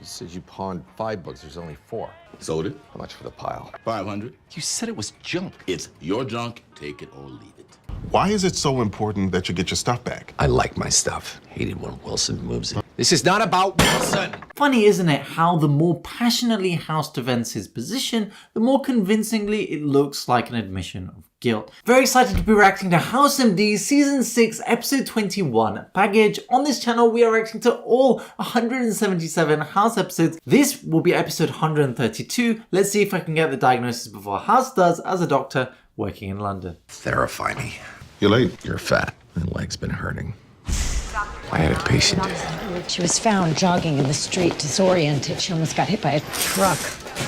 It says you pawned 5 books. There's only 4. Sold it. How much for the pile? 500. You said it was junk. It's your junk. Take it or leave it. Why is it so important that you get your stuff back? I like my stuff. Hated when Wilson moves it. This is not about Wilson. Funny, isn't it, how the more passionately House defends his position, the more convincingly it looks like an admission of guilt. Very excited to be reacting to House MD Season 6, Episode 21, Baggage. On this channel, we are reacting to all 177 House episodes. This will be episode 132. Let's see if I can get the diagnosis before House does as a doctor working in London. Therify me. You're late. You're fat. My leg's been hurting. I had a patient. She was found jogging in the street, disoriented. She almost got hit by a truck.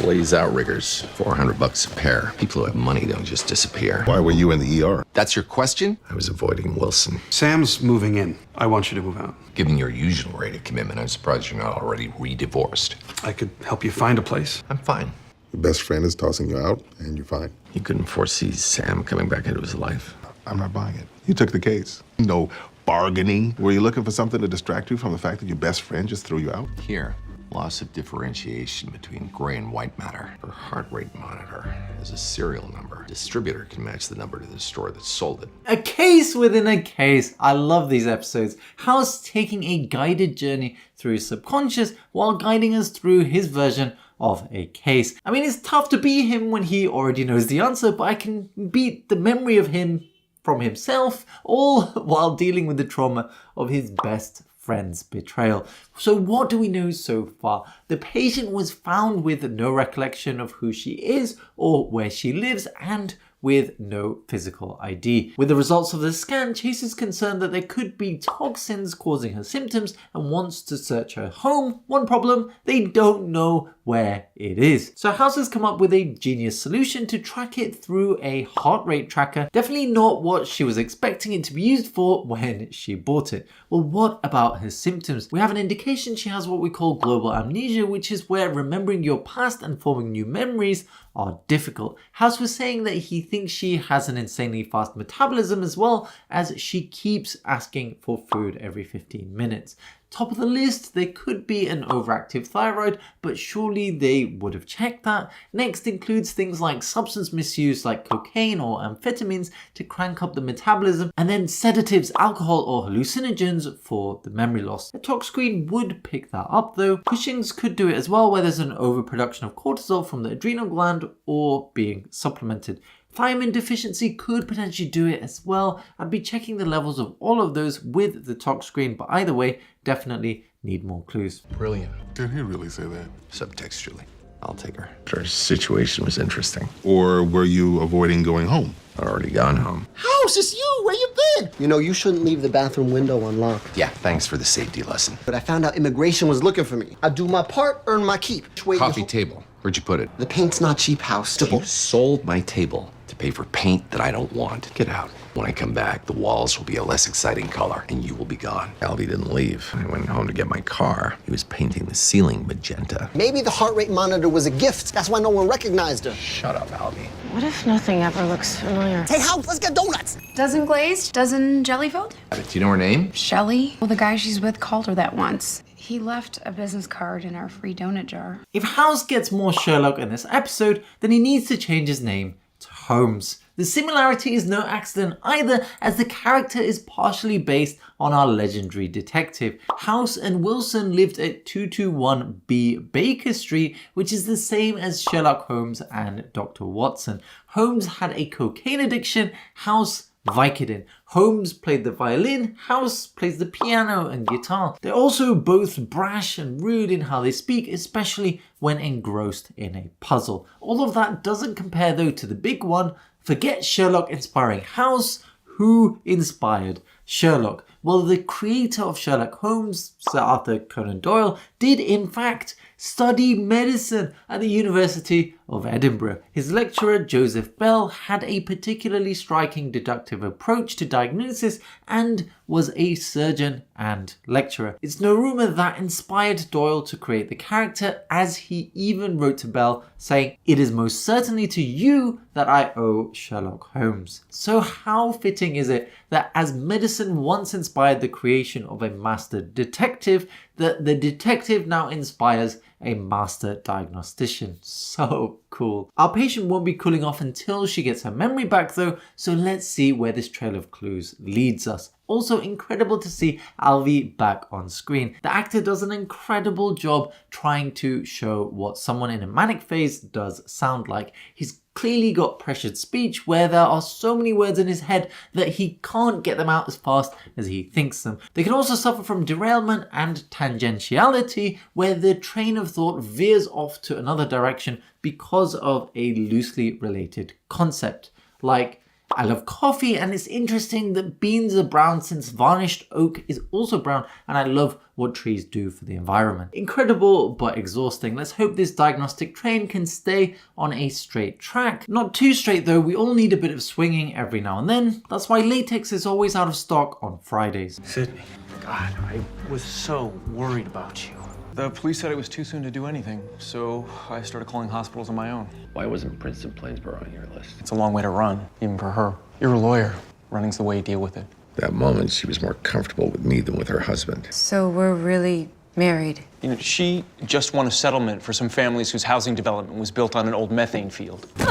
Blaze outriggers, $400 a pair. People who have money don't just disappear. Why were you in the ER? That's your question? I was avoiding Wilson. Sam's moving in. I want you to move out. Given your usual rate of commitment, I'm surprised you're not already re-divorced. I could help you find a place. I'm fine. Your best friend is tossing you out, and you're fine. You couldn't foresee Sam coming back into his life. I'm not buying it. You took the case. No bargaining. Were you looking for something to distract you from the fact that your best friend just threw you out? Here, loss of differentiation between gray and white matter. Her heart rate monitor has a serial number. Distributor can match the number to the store that sold it. A case within a case. I love these episodes. House taking a guided journey through his subconscious while guiding us through his version of a case. I mean, it's tough to beat him when he already knows the answer, but I can beat the memory of him from himself, all while dealing with the trauma of his best friend's betrayal. So what do we know so far? The patient was found with no recollection of who she is or where she lives, and with no physical ID. With the results of the scan, Chase is concerned that there could be toxins causing her symptoms and wants to search her home. One problem, they don't know where it is. So House has come up with a genius solution to track it through a heart rate tracker. Definitely not what she was expecting it to be used for when she bought it. Well, what about her symptoms? We have an indication she has what we call global amnesia, which is where remembering your past and forming new memories are difficult. House was saying that he thinks she has an insanely fast metabolism, as well as she keeps asking for food every 15 minutes. Top of the list, there could be an overactive thyroid, but surely they would have checked that. Next includes things like substance misuse like cocaine or amphetamines to crank up the metabolism, and then sedatives, alcohol or hallucinogens for the memory loss. A tox screen would pick that up though. Cushing's could do it as well, where there's an overproduction of cortisol from the adrenal gland or being supplemented. Thiamine deficiency could potentially do it as well. I'd be checking the levels of all of those with the tox screen, but either way, definitely need more clues. Brilliant. Did he really say that? Subtextually. I'll take her. Her situation was interesting. Or were you avoiding going home? Already gone home. House, it's you! Where you been? You know, you shouldn't leave the bathroom window unlocked. Yeah, thanks for the safety lesson. But I found out immigration was looking for me. I do my part, earn my keep. Wait, Coffee table. Where'd you put it? The paint's not cheap, House. You sold my table to pay for paint that I don't want. Get out. When I come back, the walls will be a less exciting color, and you will be gone. Albie didn't leave. I went home to get my car. He was painting the ceiling magenta. Maybe the heart rate monitor was a gift. That's why no one recognized her. Shut up, Albie. What if nothing ever looks familiar? Hey, House, let's get donuts. Dozen glazed, dozen jelly filled. Do you know her name? Shelly. Well, the guy she's with called her that once. He left a business card in our free donut jar. If House gets more Sherlock in this episode, then he needs to change his name to Holmes. The similarity is no accident either, as the character is partially based on our legendary detective. House and Wilson lived at 221B Baker Street, which is the same as Sherlock Holmes and Dr. Watson. Holmes had a cocaine addiction, House Vicodin. Holmes played the violin, House plays the piano and guitar. They're also both brash and rude in how they speak, especially when engrossed in a puzzle. All of that doesn't compare though to the big one. Forget Sherlock inspiring House. Who inspired Sherlock? Well, the creator of Sherlock Holmes, Sir Arthur Conan Doyle, did in fact study medicine at the University of Edinburgh. His lecturer, Joseph Bell, had a particularly striking deductive approach to diagnosis and was a surgeon and lecturer. It's no rumour that inspired Doyle to create the character, as he even wrote to Bell saying, "It is most certainly to you that I owe Sherlock Holmes." So how fitting is it that as medicine medicine once inspired the creation of a master detective, that the detective now inspires a master diagnostician. So cool. Our patient won't be cooling off until she gets her memory back though, so let's see where this trail of clues leads us. Also incredible to see Alvy back on screen. The actor does an incredible job trying to show what someone in a manic phase does sound like. He's clearly got pressured speech where there are so many words in his head that he can't get them out as fast as he thinks them. They can also suffer from derailment and tangentiality where the train of thought veers off to another direction because of a loosely related concept. Like, I love coffee and it's interesting that beans are brown since varnished oak is also brown, and I love what trees do for the environment. Incredible but exhausting. Let's hope this diagnostic train can stay on a straight track. Not too straight though, we all need a bit of swinging every now and then. That's why latex is always out of stock on Fridays. Sydney, God, I was so worried about you. The police said it was too soon to do anything, so I started calling hospitals on my own. Why wasn't Princeton Plainsboro on your list? It's a long way to run, even for her. You're a lawyer. Running's the way you deal with it. That moment, she was more comfortable with me than with her husband. So we're really married? You know, she just won a settlement for some families whose housing development was built on an old methane field. All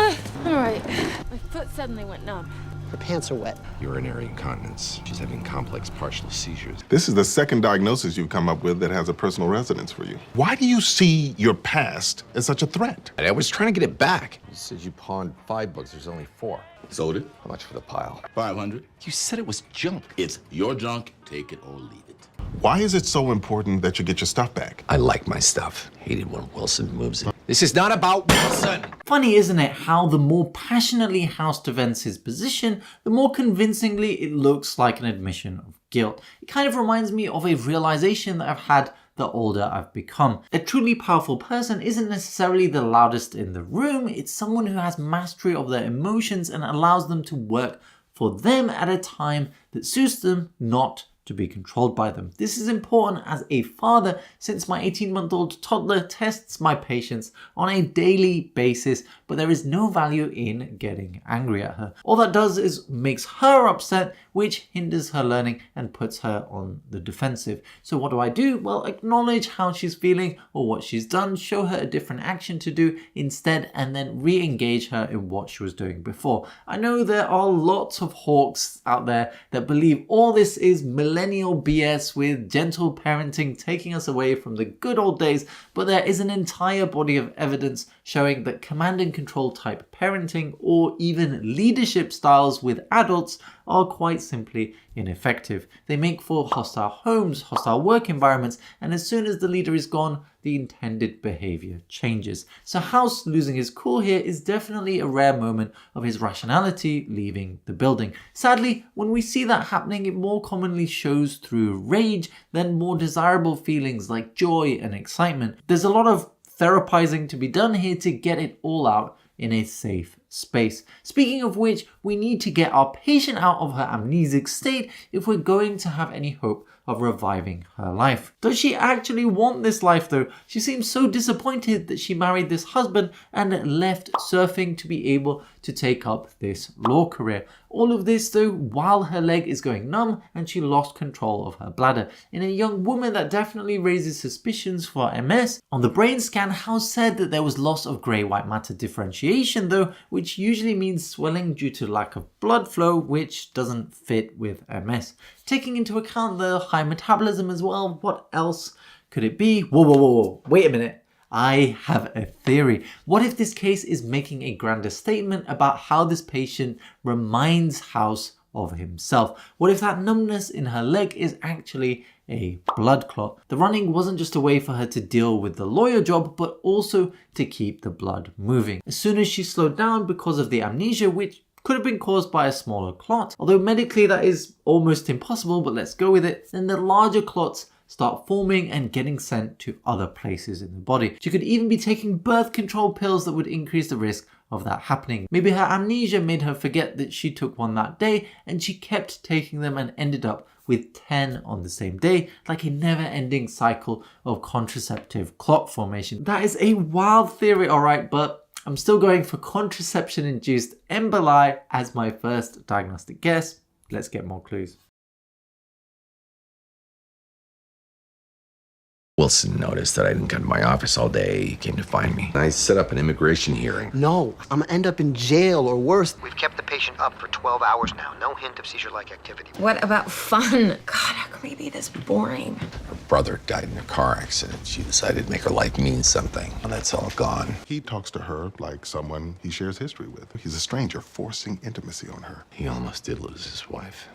right. My foot suddenly went numb. Her pants are wet. Urinary incontinence. She's having complex partial seizures. This is the second diagnosis you've come up with that has a personal resonance for you. Why do you see your past as such a threat? I was trying to get it back. You said you pawned 5 books. There's only 4. Sold it. How much for the pile? 500. You said it was junk. It's your junk. Take it or leave it. Why is it so important that you get your stuff back? I like my stuff. Hated when Wilson moves it. This is not about Wilson. Funny, isn't it, how the more passionately House defends his position, the more convincingly it looks like an admission of guilt. It kind of reminds me of a realization that I've had the older I've become. A truly powerful person isn't necessarily the loudest in the room, it's someone who has mastery of their emotions and allows them to work for them at a time that suits them, not to be controlled by them. This is important as a father, since my 18-month-old toddler tests my patience on a daily basis, but there is no value in getting angry at her. All that does is makes her upset, which hinders her learning and puts her on the defensive. So what do? Well, acknowledge how she's feeling or what she's done, show her a different action to do instead, and then re-engage her in what she was doing before. I know there are lots of hawks out there that believe all this is millennial BS with gentle parenting taking us away from the good old days, but there is an entire body of evidence showing that command and control type parenting or even leadership styles with adults are quite simply ineffective. They make for hostile homes, hostile work environments, and as soon as the leader is gone, the intended behavior changes. So House losing his cool here is definitely a rare moment of his rationality leaving the building. Sadly, when we see that happening, it more commonly shows through rage than more desirable feelings like joy and excitement. There's a lot of therapizing to be done here to get it all out in a safe space. Speaking of which, we need to get our patient out of her amnesic state if we're going to have any hope of reviving her life. Does she actually want this life though? She seems so disappointed that she married this husband and left surfing to be able to take up this law career. All of this though while her leg is going numb and she lost control of her bladder. In a young woman, that definitely raises suspicions for MS. On the brain scan, House said that there was loss of grey-white matter differentiation though, which usually means swelling due to lack of blood flow, which doesn't fit with MS. Taking into account the high metabolism as well, what else could it be? Whoa, wait a minute. I have a theory. What if this case is making a grander statement about how this patient reminds House of himself? What if that numbness in her leg is actually a blood clot? The running wasn't just a way for her to deal with the lawyer job, but also to keep the blood moving. As soon as she slowed down because of the amnesia, which could have been caused by a smaller clot, although medically that is almost impossible, but let's go with it, then the larger clots start forming and getting sent to other places in the body. She could even be taking birth control pills that would increase the risk of that happening. Maybe her amnesia made her forget that she took one that day and she kept taking them and ended up with 10 on the same day, like a never-ending cycle of contraceptive clot formation. That is a wild theory, alright, but I'm still going for contraception-induced emboli as my first diagnostic guess. Let's get more clues. Wilson noticed that I didn't come to my office all day. He came to find me. I set up an immigration hearing. No, I'm gonna end up in jail or worse. We've kept the patient up for 12 hours now. No hint of seizure-like activity. What about fun? God, how can we be this boring? Her brother died in a car accident. She decided to make her life mean something. And that's all gone. He talks to her like someone he shares history with. He's a stranger forcing intimacy on her. He almost did lose his wife.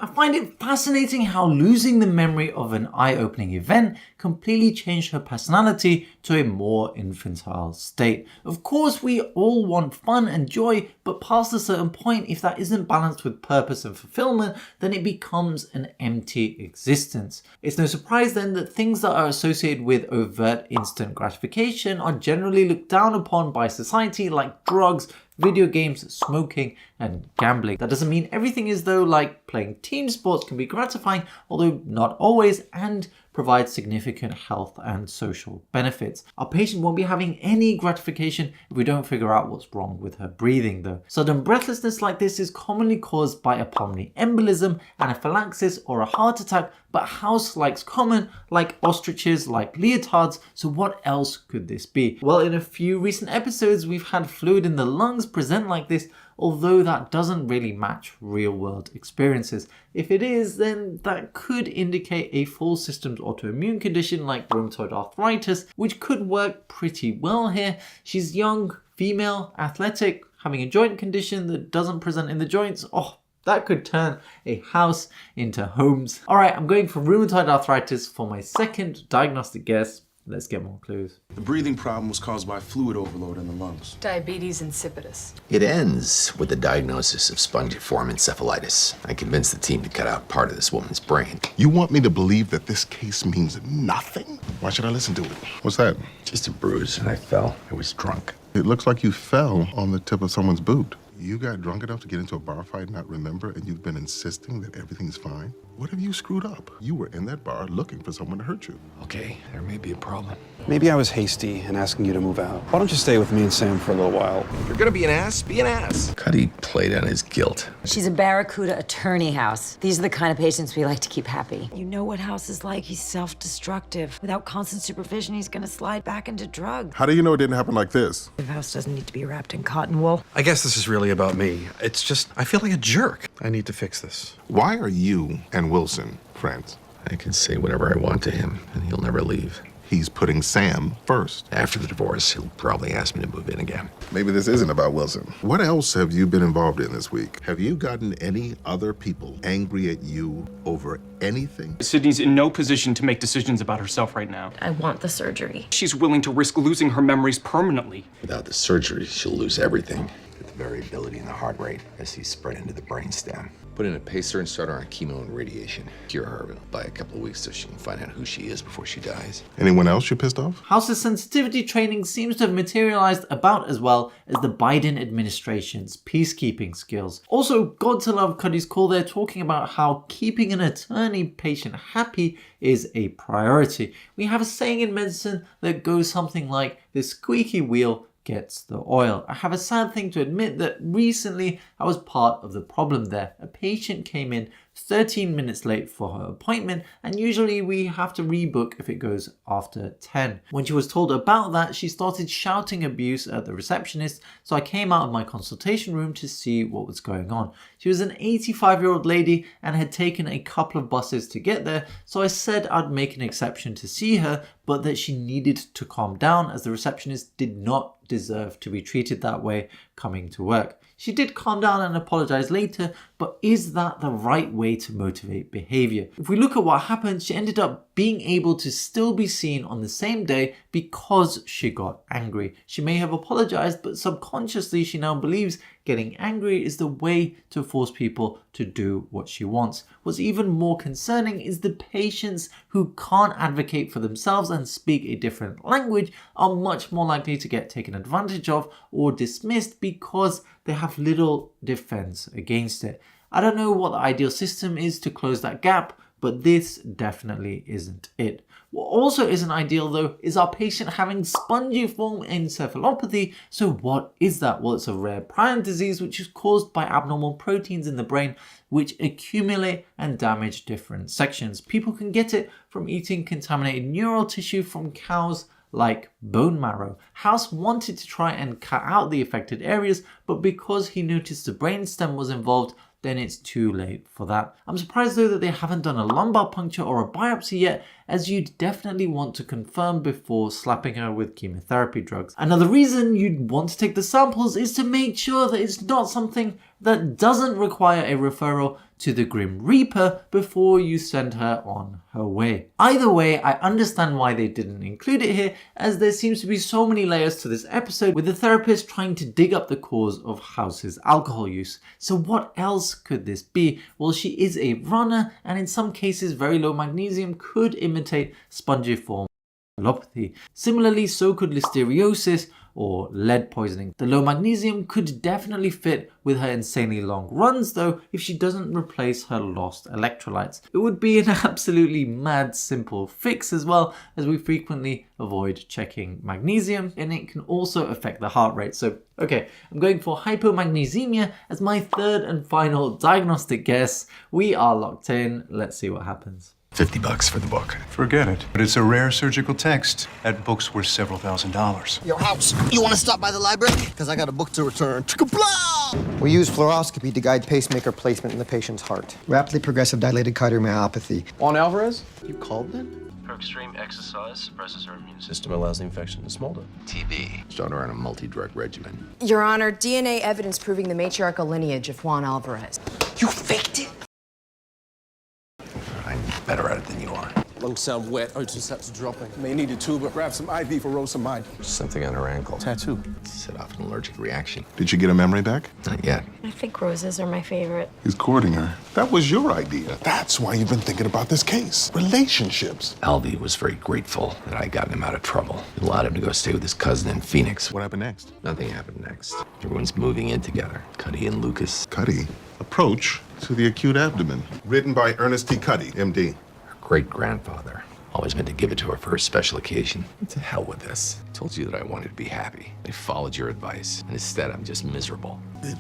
I find it fascinating how losing the memory of an eye-opening event completely changed her personality to a more infantile state. Of course, we all want fun and joy, but past a certain point, if that isn't balanced with purpose and fulfillment, then it becomes an empty existence. It's no surprise then that things that are associated with overt instant gratification are generally looked down upon by society, like drugs, video games, smoking, and gambling. That doesn't mean everything is though, like playing team sports can be gratifying, although not always, and provide significant health and social benefits. Our patient won't be having any gratification if we don't figure out what's wrong with her breathing though. Sudden breathlessness like this is commonly caused by a pulmonary embolism, anaphylaxis, or a heart attack, but house likes common, like ostriches, like leotards, so what else could this be? Well, in a few recent episodes we've had fluid in the lungs present like this, although that doesn't really match real-world experiences. If it is, then that could indicate a full systems autoimmune condition like rheumatoid arthritis, which could work pretty well here. She's young, female, athletic, having a joint condition that doesn't present in the joints. Oh, that could turn a house into Holmes. Alright, I'm going for rheumatoid arthritis for my second diagnostic guess. Let's get more clues. The breathing problem was caused by fluid overload in the lungs. Diabetes insipidus. It ends with the diagnosis of spongiform encephalitis. I convinced the team to cut out part of this woman's brain. You want me to believe that this case means nothing? Why should I listen to it? What's that? Just a bruise, and I fell. I was drunk. It looks like you fell on the tip of someone's boot. You got drunk enough to get into a bar fight and not remember, and you've been insisting that everything's fine? What have you screwed up? You were in that bar looking for someone to hurt you. Okay, there may be a problem. Maybe I was hasty in asking you to move out. Why don't you stay with me and Sam for a little while? If you're gonna be an ass, be an ass. Cuddy played on his guilt. She's a Barracuda attorney house. These are the kind of patients we like to keep happy. You know what House is like. He's self-destructive. Without constant supervision, he's gonna slide back into drugs. How do you know it didn't happen like this? The house doesn't need to be wrapped in cotton wool. I guess this is really about me. It's just, I feel like a jerk. I need to fix this. Why are you and Wilson friends? I can say whatever I want to him, and he'll never leave. He's putting Sam first. After the divorce, he'll probably ask me to move in again. Maybe this isn't about Wilson. What else have you been involved in this week? Have you gotten any other people angry at you over anything? Sydney's in no position to make decisions about herself right now. I want the surgery. She's willing to risk losing her memories permanently. Without the surgery, she'll lose everything. With the variability in the heart rate as he's spread into the brainstem. Put in a pacer and start her on chemo and radiation. Cure her by a couple of weeks so she can find out who she is before she dies. Anyone else you pissed off? House's sensitivity training seems to have materialized about as well as the Biden administration's peacekeeping skills. Also, got to love Cuddy's call there talking about how keeping an attorney patient happy is a priority. We have a saying in medicine that goes something like, the squeaky wheel gets the oil. I have a sad thing to admit that recently I was part of the problem there. A patient came in 13 minutes late for her appointment, and usually we have to rebook if it goes after 10. When she was told about that, she started shouting abuse at the receptionist, so I came out of my consultation room to see what was going on. She was an 85-year-old lady and had taken a couple of buses to get there, so I said I'd make an exception to see her, but that she needed to calm down as the receptionist did not deserve to be treated that way coming to work. She did calm down and apologize later, but is that the right way to motivate behavior? If we look at what happened, she ended up being able to still be seen on the same day because she got angry. She may have apologized, but subconsciously she now believes getting angry is the way to force people to do what she wants. What's even more concerning is the patients who can't advocate for themselves and speak a different language are much more likely to get taken advantage of or dismissed because they have little defense against it. I don't know what the ideal system is to close that gap, but this definitely isn't it. What also isn't ideal though is our patient having spongiform encephalopathy. So what is that? Well, it's a rare prion disease which is caused by abnormal proteins in the brain which accumulate and damage different sections. People can get it from eating contaminated neural tissue from cows like bone marrow. House wanted to try and cut out the affected areas, but because he noticed the brainstem was involved, then it's too late for that. I'm surprised though that they haven't done a lumbar puncture or a biopsy yet, as you'd definitely want to confirm before slapping her with chemotherapy drugs. Another reason you'd want to take the samples is to make sure that it's not something that doesn't require a referral to the Grim Reaper before you send her on her way. Either way, I understand why they didn't include it here, as there seems to be so many layers to this episode with the therapist trying to dig up the cause of House's alcohol use. So what else could this be? Well, she is a runner, and in some cases very low magnesium could imitate spongiform encephalopathy. Similarly, so could listeriosis or lead poisoning. The low magnesium could definitely fit with her insanely long runs though if she doesn't replace her lost electrolytes. It would be an absolutely mad simple fix as well, as we frequently avoid checking magnesium, and it can also affect the heart rate. So okay, I'm going for hypomagnesemia as my third and final diagnostic guess. We are locked in. Let's see what happens. $50 for the book. Forget it. But it's a rare surgical text. That book's worth several $1,000s. Yo, House, you want to stop by the library? Because I got a book to return. We use fluoroscopy to guide pacemaker placement in the patient's heart. Rapidly progressive dilated cardiomyopathy. On Alvarez? You called then? Her extreme exercise suppresses her immune system, allows the infection to smolder. TB. Start her on a multi-drug regimen. Your Honor, DNA evidence proving the matriarchal lineage of Juan Alvarez. You faked it? I'm better at it than you are. Lungs sound wet. Oh, just have to dropping. May need a tube, but grab some IV for Rosamide. Something on her ankle. Tattoo. Set off an allergic reaction. Did she get her memory back? Not yet. I think roses are my favorite. He's courting her. That was your idea. That's why you've been thinking about this case. Relationships. Alvy was very grateful that I got him out of trouble. It allowed him to go stay with his cousin in Phoenix. What happened next? Nothing happened next. Everyone's moving in together. Cuddy and Lucas. Cuddy. Approach to the acute abdomen. Written by Ernest T. Cuddy, MD. Her great-grandfather. Always meant to give it to her for a special occasion. To hell with this. I told you that I wanted to be happy. I followed your advice, and instead I'm just miserable. It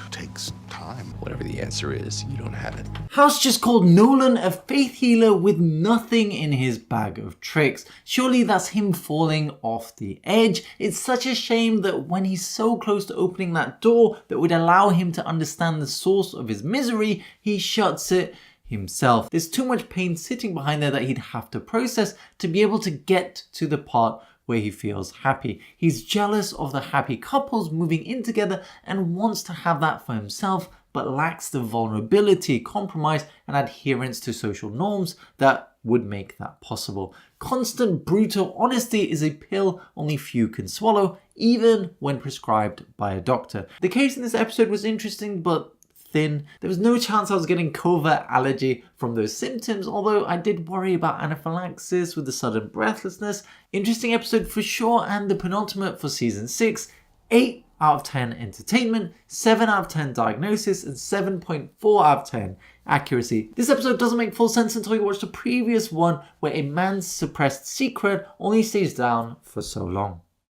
takes time. Whatever the answer is, you don't have it. House just called Nolan a faith healer with nothing in his bag of tricks. Surely that's him falling off the edge. It's such a shame that when he's so close to opening that door that would allow him to understand the source of his misery, he shuts it himself. There's too much pain sitting behind there that he'd have to process to be able to get to the part where he feels happy. He's jealous of the happy couples moving in together and wants to have that for himself, but lacks the vulnerability, compromise, and adherence to social norms that would make that possible. Constant brutal honesty is a pill only few can swallow, even when prescribed by a doctor. The case in this episode was interesting, but thin. There was no chance I was getting covert allergy from those symptoms, although I did worry about anaphylaxis with the sudden breathlessness. Interesting episode for sure, and the penultimate for season 6. 8 out of 10 entertainment, 7 out of 10 diagnosis, and 7.4 out of 10 accuracy. This episode doesn't make full sense until you watch the previous one, where a man's suppressed secret only stays down for so long.